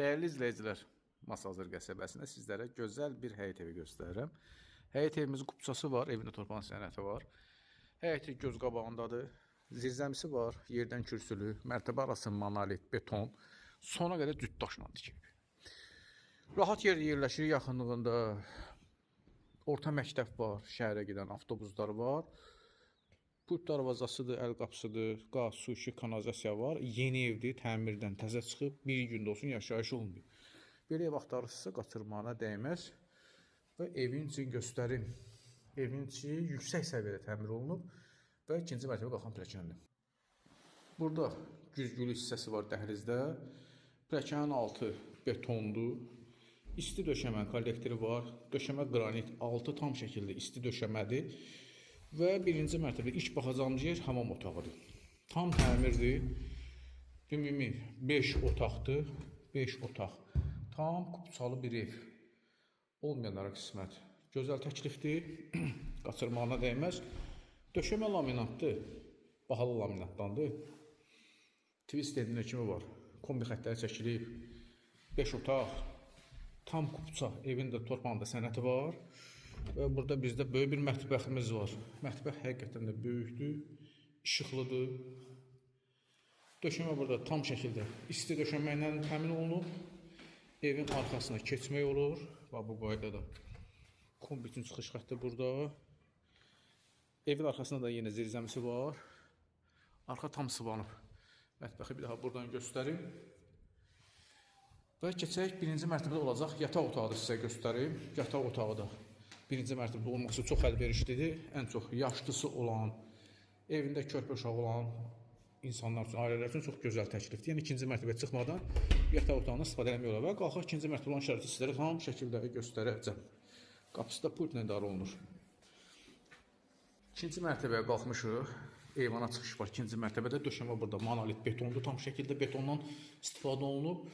Dəyərli izləyicilər, Masazır qəsəbəsində sizlərə gözəl bir həyət evi göstərirəm. Həyət evimizin kupçası var, evində torpaq sənəti var. Həyəti göz qabağındadır. Zirzəmisi var, yerdən kürsülü, mərtəbə arası monolit, beton, sona qədər cüt daşla tikilib. Rahat yer yerləşir, yaxınlığında orta məktəb var, şəhərə gedən avtobuslar var. Pult darvazasıdır, əl qapısıdır, qaz, su, işıq, kanalizasiya var. Yeni evdir, təmirdən təzə çıxıb, bir gündə olsun yaşayış olmuyor. Belə ev axtarırsınızsa qaçırmağına dəyməz. Və evin için göstərim. Evin içi yüksək səviyyədə təmir olunub və ikinci mərtəbə qalxan pilləkəndir. Burada güzgülü hissəsi var dəhlizdə. Pilləkənin altı betondur. İsti döşəmə kollektoru var. Döşəmə qranit, altı tam şəkildə isti döşəmədir. Və birinci mərtəbədə ilk baxacağımız yer hamam otağıdır. Tam təmirdir. Ümumi 5 otaqdır. 5 otaq. Tam kupçalı bir ev. Olmayanlara qismət. Gözəl təklifdir. Qaçırmağına dəyməz. Döşəmə laminatdır. Bahalı laminatdandır. Twist edilən kimi var. Kombi xətləri çəkilib. 5 otaq. Tam kupça. Evin də torpağında sənəti var. Və burada bizdə böyük bir mətbəximiz var. Mətbəx həqiqətən də böyükdür, işıqlıdır. Döşəmə burada tam şəkildə isti döşəməklə təmin olunub. Evin arxasına keçmək olur. Bax bu qaydada. Kombi üçün çıxış xətti burada. Evin arxasında da yenə zirzəmisi var. Arxa tam sıvanıb. Mətbəxi bir daha buradan göstərim. Və keçək birinci mərtəbədə olacaq yataq otağı da sizə göstərim. Yataq otağı da birinci mərtəbədə olması çox əlverişlidir. Ən çox yaşlısı olan, evində körpə uşağı olan insanlar üçün, ailələr üçün çox gözəl təklifdir. Yəni ikinci mərtəbəyə çıxmadan yataq otağından istifadə etmək olar və qalxaq ikinci mərtəbə olan şəraiti sizlərə tam şəkildə göstərəcəm. Qapısı da pultla idarə olunur. İkinci mərtəbəyə qalxmışıq. Eyvana çıxış var. İkinci mərtəbədə döşəmə burada monolit betondur. Tam şəkildə betondan istifadə olunub.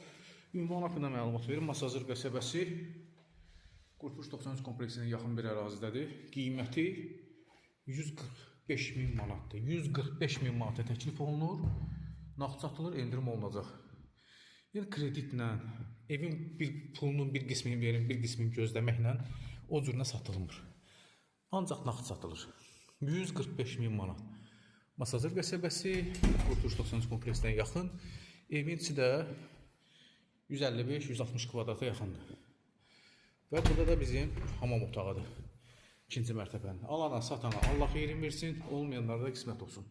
Ünvan haqqında məlumat verim. Masazır qəsəbəsi Qurtuluş 93 kompleksinə yaxın bir ərazidədir. Qiyməti 145.000 manatdır. 145.000 manata təklif olunur. Nağd satılır, endirim olunacaq. Yəni kreditlə, evin pulunun bir qismini verin, bir qismini gözləməklə o cürünə satılmır. Ancaq nağd satılır. 145.000 manat. Masazır qəsəbəsi Qurtuluş 93 kompleksinə yaxın. Evin içi də 155-160 kvadrata yaxındır. Və burada da bizim hamam otağıdır. İkinci mərtəbənin. Alana, satana Allah xeyrin versin, olmayanlara da qismət olsun.